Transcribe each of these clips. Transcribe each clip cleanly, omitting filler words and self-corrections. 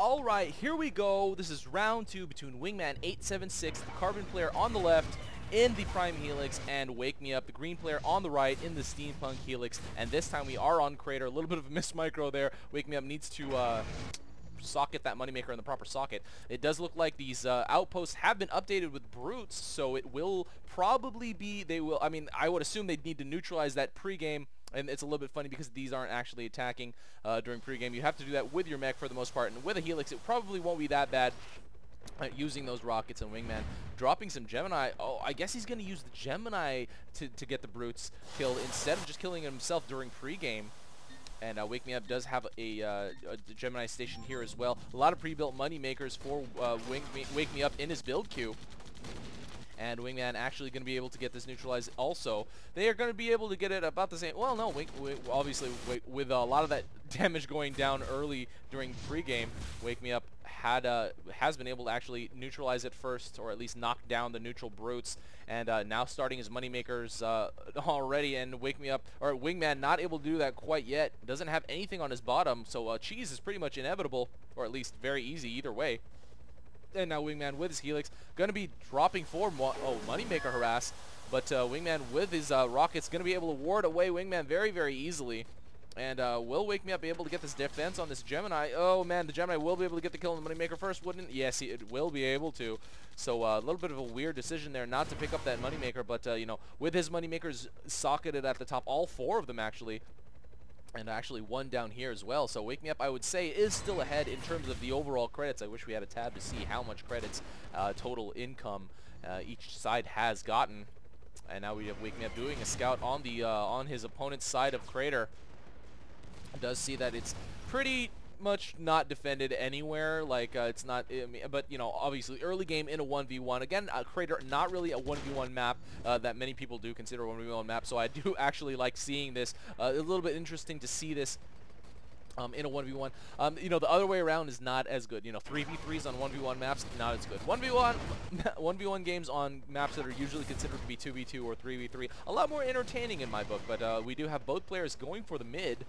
Alright, here we go. This is round 2 between wingman876, the carbon player on the left in the Prime Helix, and WakeMeUp, the green player on the right in the Steampunk Helix. And this time we are on Crater. A little bit of a missed micro there. WakeMeUp needs to socket that moneymaker in the proper socket. It does look like these outposts have been updated with brutes, so it will probably be, I would assume they'd need to neutralize that pregame. And it's a little bit funny because these aren't actually attacking during pregame. You have to do that with your mech for the most part. And with a Helix, it probably won't be that bad using those rockets. And Wingman dropping some Gemini. Oh, I guess he's going to use the Gemini to get the brutes killed instead of just killing himself during pregame. And WakeMeUp does have a Gemini station here as well. A lot of pre-built money makers for WakeMeUp in his build queue. And Wingman actually going to be able to get this neutralized also. They are going to be able to get it about the same. Well, no, obviously, with a lot of that damage going down early during pregame, WakeMeUp has been able to actually neutralize it first, or at least knock down the neutral brutes. And now starting his moneymakers already, and Wingman not able to do that quite yet. Doesn't have anything on his bottom, so cheese is pretty much inevitable, or at least very easy either way. And now Wingman with his Helix going to be dropping for moneymaker harass, but Wingman with his rockets going to be able to ward away Wingman very, very easily. And will WakeMeUp be able to get this defense on this Gemini? Oh man, the Gemini will be able to get the kill on the moneymaker first, wouldn't it? Yes, it will be able to. So a little bit of a weird decision there not to pick up that moneymaker, but you know, with his moneymakers socketed at the top, all 4 of them actually. And actually one down here as well. So WakeMeUp, I would say, is still ahead in terms of the overall credits. I wish we had a tab to see how much credits, total income, each side has gotten. And now we have WakeMeUp doing a scout on the on his opponent's side of Crater. Does see that it's pretty much not defended anywhere, like it's not, but you know, obviously early game in a 1v1 again. Crater not really a 1v1 map that many people do consider a 1v1 map, so I do actually like seeing this. A little bit interesting to see this in a 1v1. You know, the other way around is not as good. You know, 3v3s on 1v1 maps, not as good. 1v1 games on maps that are usually considered to be 2v2 or 3v3, a lot more entertaining in my book. But we do have both players going for the mid.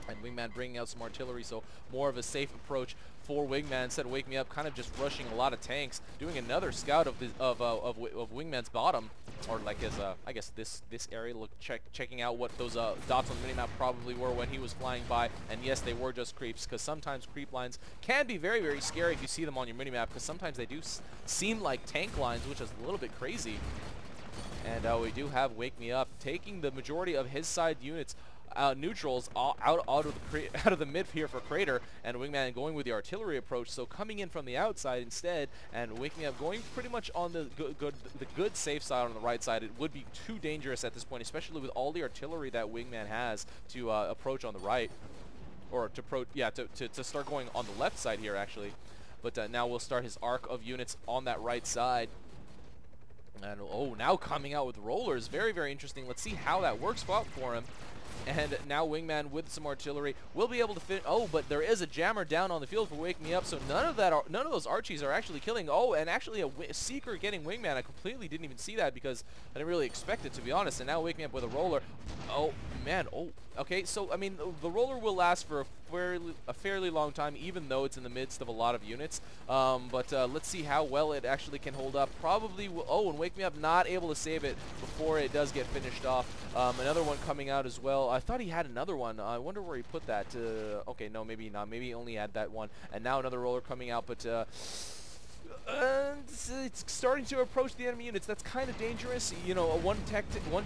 And Wingman bringing out some artillery, so more of a safe approach for Wingman instead of WakeMeUp kind of just rushing a lot of tanks, doing another scout of Wingman's bottom, or like his I guess this area. Checking out what those dots on the minimap probably were when he was flying by. And yes, they were just creeps, because sometimes creep lines can be very, very scary if you see them on your minimap, because sometimes they do seem like tank lines, which is a little bit crazy. And we do have WakeMeUp taking the majority of his side units. Neutrals out of the mid here for Crater, and Wingman going with the artillery approach, so coming in from the outside instead, and WakeMeUp going pretty much on the good safe side on the right side. It would be too dangerous at this point, especially with all the artillery that Wingman has to approach on the right, or to start going on the left side here actually. But now we'll start his arc of units on that right side. And oh, now coming out with rollers, very, very interesting. Let's see how that works out for him. And now Wingman with some artillery will be able to fit. Oh, but there is a jammer down on the field for WakeMeUp, so none of those Archies are actually killing. Oh, and actually a Seeker getting Wingman. I completely didn't even see that because I didn't really expect it, to be honest. And now WakeMeUp with a roller. Oh man. Oh, okay. So I mean, the roller will last for a fairly long time, even though it's in the midst of a lot of units. But let's see how well it actually can hold up. Probably will. Oh, and WakeMeUp not able to save it before it does get finished off. Another one coming out as well. I thought he had another one. I wonder where he put that. Okay, no, maybe not. Maybe he only had that one. And now another roller coming out, but it's starting to approach the enemy units. That's kind of dangerous. You know, one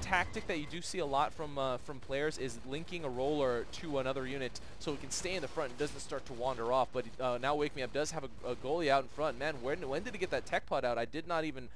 tactic that you do see a lot from players is linking a roller to another unit so it can stay in the front and doesn't start to wander off. But now WakeMeUp does have a goalie out in front. Man, when did he get that tech pod out? I did not even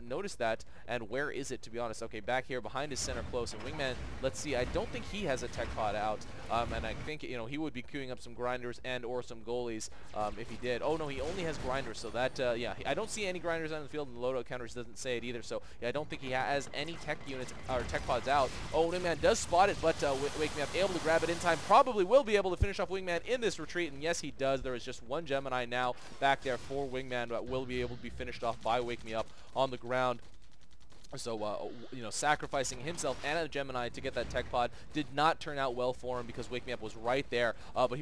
notice that. And where is it, to be honest? Okay, back here behind his center close. And Wingman, let's see. I don't think he has a tech pod out. And I think, you know, he would be queuing up some grinders and or some goalies if he did. Oh no, he only has grinders, so that yeah, I don't see any grinders on the field, and the loadout counters doesn't say it either. So yeah, I don't think he has any tech units or tech pods out. Oh, Wingman does spot it, but WakeMeUp able to grab it in time. Probably will be able to finish off Wingman in this retreat, and yes, he does. There is just one Gemini now back there for Wingman that will be able to be finished off by WakeMeUp on the ground. So, you know, sacrificing himself and a Gemini to get that tech pod did not turn out well for him because WakeMeUp was right there. But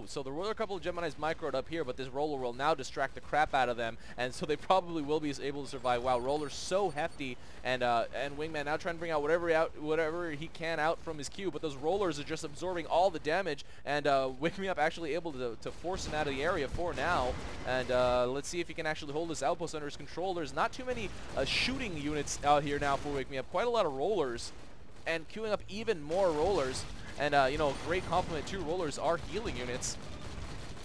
so there were a couple of Geminis microed up here, but this Roller will now distract the crap out of them, and so they probably will be able to survive. Wow, Roller's so hefty, and Wingman now trying to bring out whatever he can out from his Q, but those Rollers are just absorbing all the damage, and WakeMeUp actually able to force him out of the area for now. And let's see if he can actually hold this outpost under his control. There's not too many shooting units out here now for WakeMeUp. Quite a lot of Rollers, and queuing up even more Rollers. And you know, great compliment to Rollers are healing units.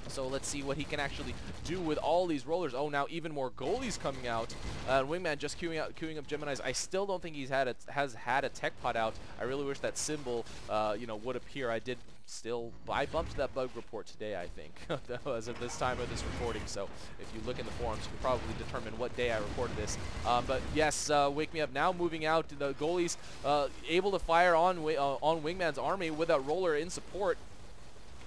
So let's see what he can actually do with all these Rollers. Oh, now even more goalies coming out. Wingman just queuing up Geminis. I still don't think has had a tech pod out. I really wish that symbol, you know, would appear. I bumped that bug report today, I think, as of this time of this recording. So if you look in the forums, you can probably determine what day I recorded this. But yes, WakeMeUp now moving out. The goalies able to fire on Wingman's army with that Roller in support.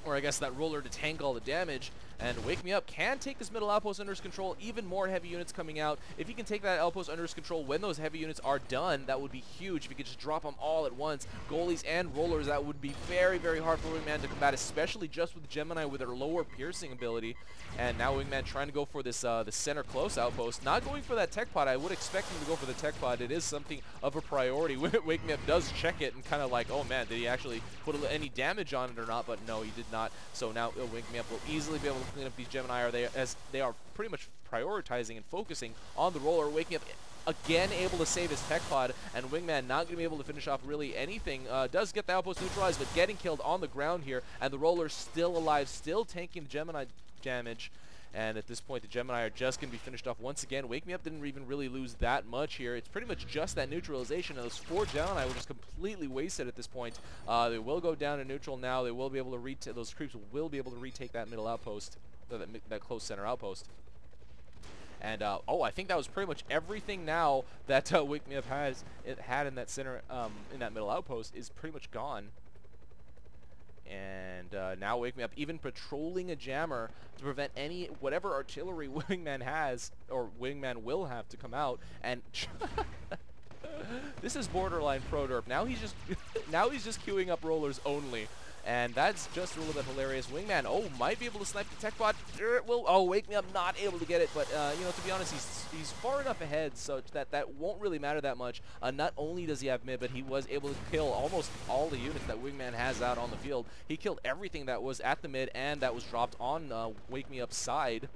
Or I guess that Roller to tank all the damage. And WakeMeUp can take this middle outpost under his control. Even more heavy units coming out. If he can take that outpost under his control when those heavy units are done, that would be huge. If he could just drop them all at once, goalies and Rollers, that would be very, very hard for Wingman to combat, especially just with Gemini with their lower piercing ability. And now Wingman trying to go for this the center close outpost. Not going for that tech pod. I would expect him to go for the tech pod. It is something of a priority. WakeMeUp does check it and kind of like, oh man, did he actually put any damage on it or not? But no, he did not. So now WakeMeUp will easily be able to clean up these Gemini, as they are pretty much prioritizing and focusing on the Roller. WakeMeUp again able to save his tech pod, and Wingman not going to be able to finish off really anything. Does get the outpost neutralized, but getting killed on the ground here, and the Roller still alive, still tanking the Gemini damage. And at this point, the Gemini are just going to be finished off once again. WakeMeUp didn't even really lose that much here. It's pretty much just that neutralization. And those 4 Gemini were just completely wasted at this point. They will go down to neutral now. They will be able to retake, those creeps will be able to retake that middle outpost, that close center outpost. And oh, I think that was pretty much everything now that WakeMeUp had in that center, in that middle outpost is pretty much gone. And now WakeMeUp even patrolling a jammer to prevent whatever artillery Wingman has, or Wingman will have to come out. And this is borderline pro derp. Now he's just queuing up Rollers only. And that's just a little bit hilarious. Wingman, might be able to snipe the tech bot. WakeMeUp not able to get it, but you know, to be honest, he's far enough ahead such that won't really matter that much. Not only does he have mid, but he was able to kill almost all the units that Wingman has out on the field. He killed everything that was at the mid and that was dropped on WakeMeUp's side.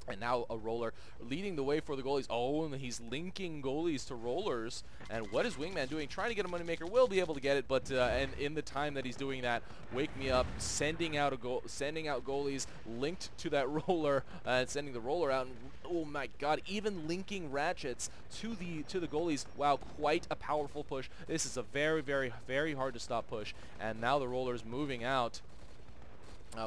And now a Roller leading the way for the goalies. Oh, and he's linking goalies to Rollers. And what is Wingman doing? Trying to get a moneymaker. Will be able to get it, but and in the time that he's doing that, WakeMeUp sending out goalies linked to that Roller and sending the Roller out. And, oh my God! Even linking ratchets to the goalies. Wow, quite a powerful push. This is a very, very, very hard to stop push. And now the Roller's moving out.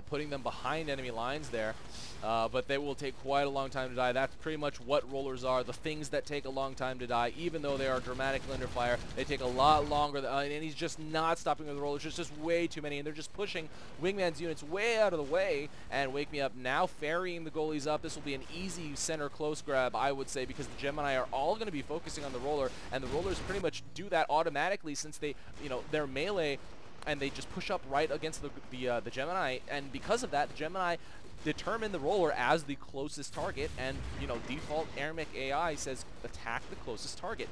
Putting them behind enemy lines there, but they will take quite a long time to die. That's pretty much what Rollers are, the things that take a long time to die. Even though they are dramatically under fire, they take a lot longer, and he's just not stopping with the Rollers. There's just way too many, and they're just pushing Wingman's units way out of the way, and WakeMeUp now ferrying the goalies up. This will be an easy center close grab, I would say, because the Gemini are all going to be focusing on the Roller, and the Rollers pretty much do that automatically since they, you know, their melee, and they just push up right against the Gemini, and because of that, the Gemini determine the Roller as the closest target, and you know, default AirMech AI says attack the closest target.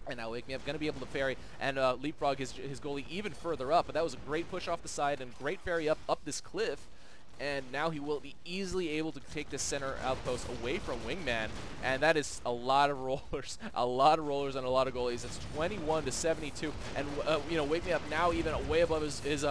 And now WakeMeUp going to be able to ferry and leapfrog his goalie even further up, but that was a great push off the side and great ferry up this cliff. And now he will be easily able to take the center outpost away from Wingman, and that is a lot of Rollers, and a lot of goalies. It's 21 to 72, and you know, WakeMeUp now even way above his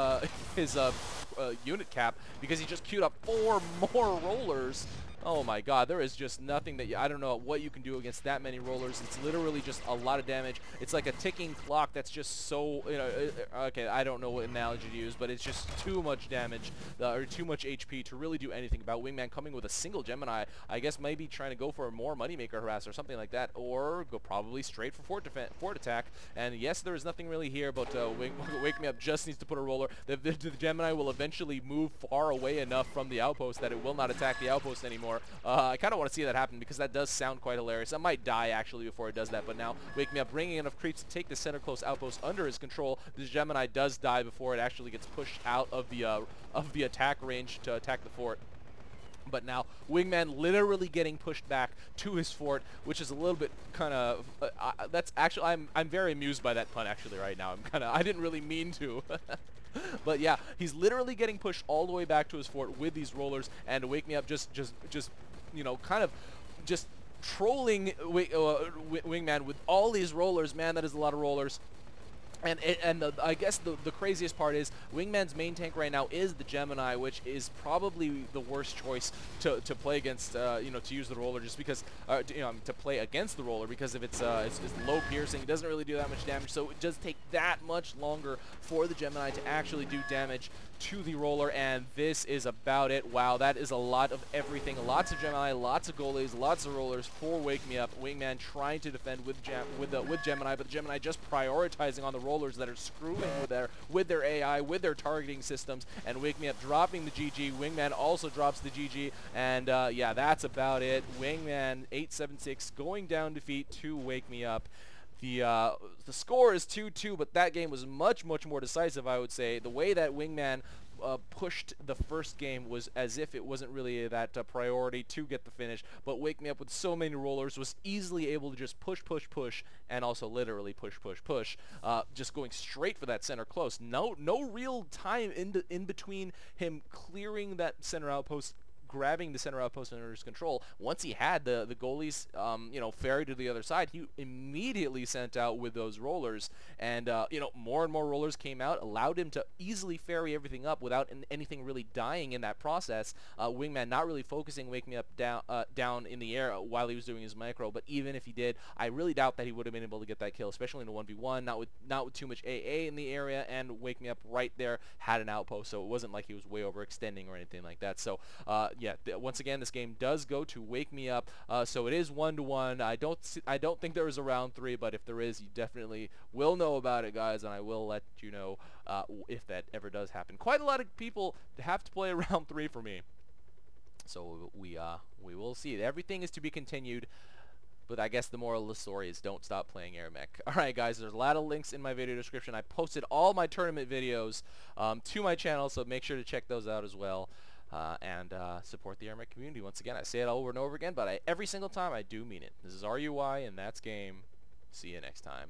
unit cap because he just queued up 4 more Rollers. Oh my God, there is just nothing that I don't know what you can do against that many Rollers. It's literally just a lot of damage. It's like a ticking clock that's just so, you know, okay, I don't know what analogy to use, but it's just too much damage, or too much HP to really do anything about. Wingman coming with a single Gemini, I guess maybe trying to go for a more moneymaker harass or something like that, or go probably straight for fort attack. And yes, there is nothing really here, but WakeMeUp just needs to put a Roller. The the Gemini will eventually move far away enough from the outpost that it will not attack the outpost anymore. I kind of want to see that happen because that does sound quite hilarious. I might die actually before it does that, but now WakeMeUp bringing enough creeps to take the center close outpost under his control. The Gemini does die before it actually gets pushed out of the attack range to attack the fort. But now Wingman literally getting pushed back to his fort, which is a little bit kind of that's actually I'm very amused by that pun actually right now. I didn't really mean to. But yeah, he's literally getting pushed all the way back to his fort with these rollers, and WakeMeUp just you know, kind of just trolling Wingman with all these rollers. Man, that is a lot of rollers. And I guess the craziest part is Wingman's main tank right now is the Gemini, which is probably the worst choice to play against, you know, to use the roller, just because, you know, to play against the roller, because if it's low piercing, it doesn't really do that much damage, so it does take that much longer for the Gemini to actually do damage to the roller, and this is about it. Wow, that is a lot of everything. Lots of Gemini, lots of goalies, lots of rollers for WakeMeUp. Wingman trying to defend with Gemini, but the Gemini just prioritizing on the rollers that are screwing with their AI, with their targeting systems, and WakeMeUp dropping the GG. Wingman also drops the GG, and yeah, that's about it. Wingman876 going down defeat to WakeMeUp. The score is 2-2, but that game was much more decisive, I would say. The way that Wingman pushed the first game was as if it wasn't really that priority to get the finish, but WakeMeUp with so many rollers was easily able to just push, and also literally push, just going straight for that center close. No real time in between him clearing that center outpost, grabbing the center outpost under his control. Once he had the goalies, you know, ferried to the other side, he immediately sent out with those rollers, and you know, more and more rollers came out, allowed him to easily ferry everything up without anything really dying in that process. Wingman not really focusing WakeMeUp down in the air while he was doing his micro, but even if he did, I really doubt that he would have been able to get that kill, especially in a 1v1, not with too much AA in the area, and WakeMeUp right there had an outpost, so it wasn't like he was way overextending or anything like that. So yeah, once again, this game does go to WakeMeUp, so it is 1-1. I don't think there is a round 3, but if there is, you definitely will know about it, guys, and I will let you know if that ever does happen. Quite a lot of people have to play a round 3 for me, so we will see. Everything is to be continued. But I guess the moral of the story is don't stop playing AirMech. Alright guys, there's a lot of links in my video description. I posted all my tournament videos to my channel, so make sure to check those out as well. And support the AirMech community. Once again, I say it over and over again, but every single time I do mean it. This is RUI, and that's game. See you next time.